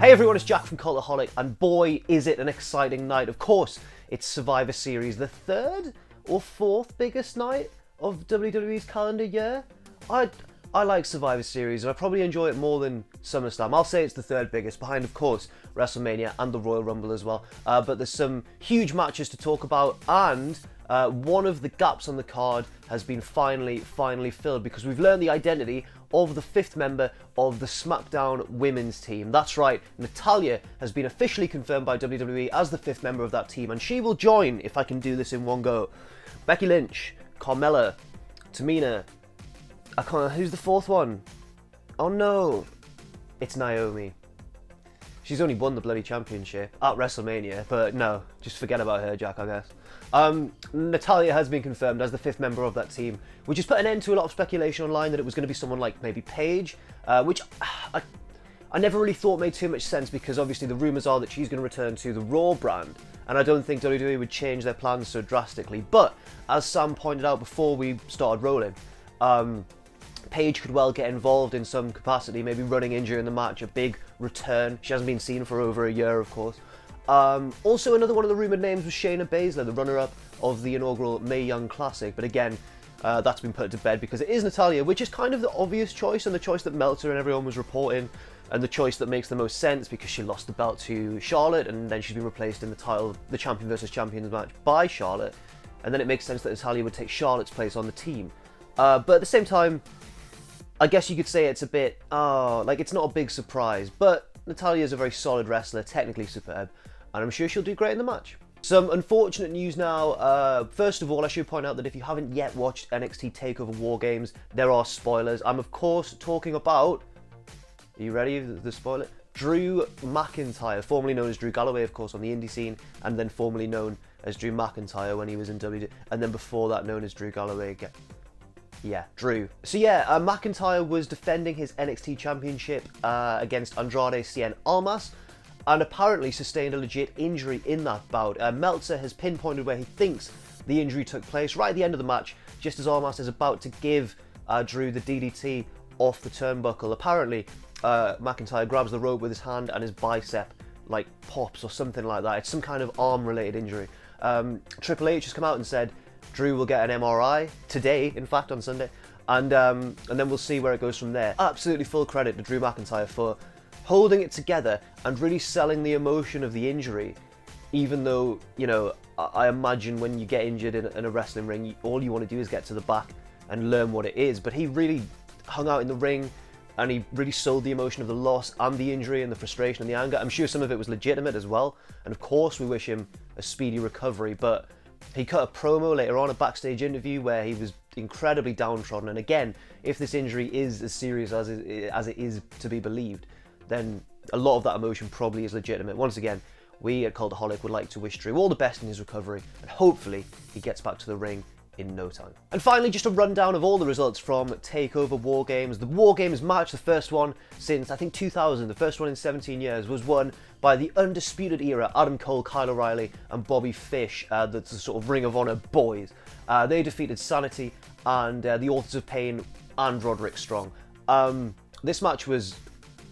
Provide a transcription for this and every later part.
Hey everyone, it's Jack from Cultaholic, and boy is it an exciting night. Of course, it's Survivor Series, the third or fourth biggest night of WWE's calendar year. I like Survivor Series, and I probably enjoy it more than SummerSlam. I'll say it's the third biggest, behind, of course, WrestleMania and the Royal Rumble as well. But there's some huge matches to talk about, and one of the gaps on the card has been finally filled, because we've learned the identity of the fifth member of the SmackDown women's team. That's right, Natalya has been officially confirmed by WWE as the fifth member of that team, and she will join, if I can do this in one go, Becky Lynch, Carmella, Tamina, who's the fourth one? Oh no, it's Naomi. She's only won the bloody championship at WrestleMania, but no, just forget about her, Jack, I guess. Natalya has been confirmed as the fifth member of that team, which has put an end to a lot of speculation online that it was going to be someone like maybe Paige, which I never really thought made too much sense, because obviously the rumours are that she's going to return to the Raw brand, and I don't think WWE would change their plans so drastically. But, as Sam pointed out before we started rolling, Paige could well get involved in some capacity, maybe running in during the match, a big return. She hasn't been seen for over a year, of course. Also, another one of the rumoured names was Shayna Baszler, the runner-up of the inaugural Mae Young Classic, but again, that's been put to bed because it is Natalya, which is kind of the obvious choice, and the choice that Meltzer and everyone was reporting, and the choice that makes the most sense, because she lost the belt to Charlotte, and then she's been replaced in the champion versus champions match by Charlotte, and then it makes sense that Natalya would take Charlotte's place on the team. But at the same time, I guess you could say it's a bit, like, it's not a big surprise, but Natalya is a very solid wrestler, technically superb, and I'm sure she'll do great in the match. Some unfortunate news now. First of all, I should point out that if you haven't yet watched NXT TakeOver WarGames, there are spoilers. I'm of course talking about, are you ready, the spoiler? Drew McIntyre, formerly known as Drew Galloway, of course, on the indie scene, and then formerly known as Drew McIntyre when he was in WWE, and then before that known as Drew Galloway again. Yeah, Drew. So yeah, McIntyre was defending his NXT Championship against Andrade Cien Almas, and apparently sustained a legit injury in that bout. Meltzer has pinpointed where he thinks the injury took place, right at the end of the match, just as Almas is about to give Drew the DDT off the turnbuckle. Apparently, McIntyre grabs the rope with his hand and his bicep, like, pops or something like that. It's some kind of arm-related injury. Triple H has come out and said Drew will get an MRI today, in fact, on Sunday, and then we'll see where it goes from there. Absolutely full credit to Drew McIntyre for holding it together and really selling the emotion of the injury, even though, you know, I imagine when you get injured in a wrestling ring, all you want to do is get to the back and learn what it is. But he really hung out in the ring, and he really sold the emotion of the loss and the injury and the frustration and the anger. I'm sure some of it was legitimate as well, and of course we wish him a speedy recovery, but he cut a promo later on, a backstage interview, where he was incredibly downtrodden. And again, if this injury is as serious as it is to be believed, then a lot of that emotion probably is legitimate. Once again, we at Cultaholic would like to wish Drew all the best in his recovery, and hopefully he gets back to the ring in no time. And finally, just a rundown of all the results from TakeOver WarGames. The WarGames match, the first one since, I think, 2000, the first one in 17 years, was won by the Undisputed Era, Adam Cole, Kyle O'Reilly, and Bobby Fish, the sort of Ring of Honor boys. They defeated Sanity and the Authors of Pain and Roderick Strong. This match was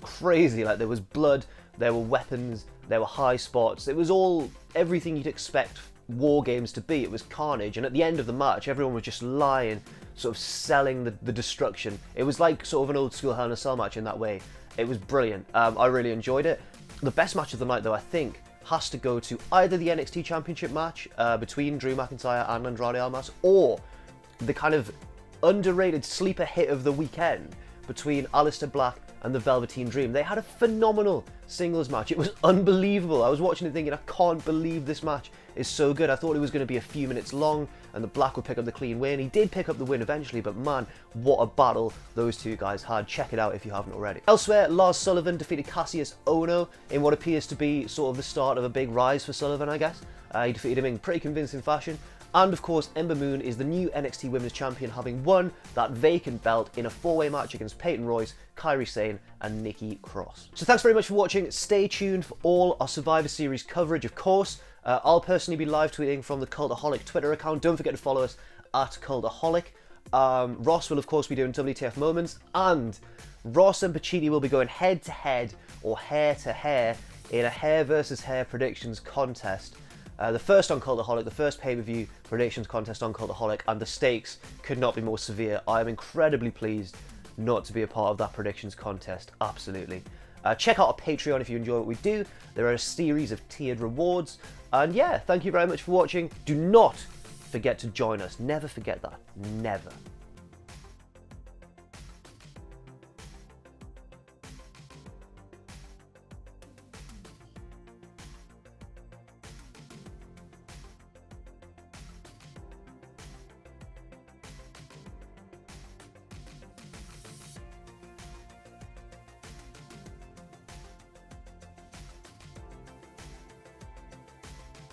crazy. Like, there was blood, there were weapons, there were high spots. It was all everything you'd expect War Games to be. It was carnage, and at the end of the match, everyone was just lying, sort of selling the destruction. It was like sort of an old school Hell in a Cell match in that way. It was brilliant. I really enjoyed it. The best match of the night, though, I think, has to go to either the NXT Championship match between Drew McIntyre and Andrade Almas, or the kind of underrated sleeper hit of the weekend between Aleister Black and the Velveteen Dream. They had a phenomenal singles match. It was unbelievable. I was watching it thinking, I can't believe this match is so good. I thought it was going to be a few minutes long and the Black would pick up the clean win. He did pick up the win eventually, but man, what a battle those two guys had. Check it out if you haven't already. Elsewhere, Lars Sullivan defeated Cassius Ohno in what appears to be sort of the start of a big rise for Sullivan, I guess. He defeated him in pretty convincing fashion. And of course, Ember Moon is the new NXT Women's Champion, having won that vacant belt in a four-way match against Peyton Royce, Kairi Sane, and Nikki Cross. So thanks very much for watching. Stay tuned for all our Survivor Series coverage, of course. I'll personally be live tweeting from the Cultaholic Twitter account. Don't forget to follow us at Cultaholic. Ross will, of course, be doing WTF moments, and Ross and Pacini will be going head-to-head or hair-to-hair in a hair versus hair predictions contest. The first on Cultaholic, the first pay-per-view predictions contest on Cultaholic, and the stakes could not be more severe. I am incredibly pleased not to be a part of that predictions contest, absolutely. Check out our Patreon if you enjoy what we do. There are a series of tiered rewards. And yeah, thank you very much for watching. Do not forget to join us. Never forget that. Never.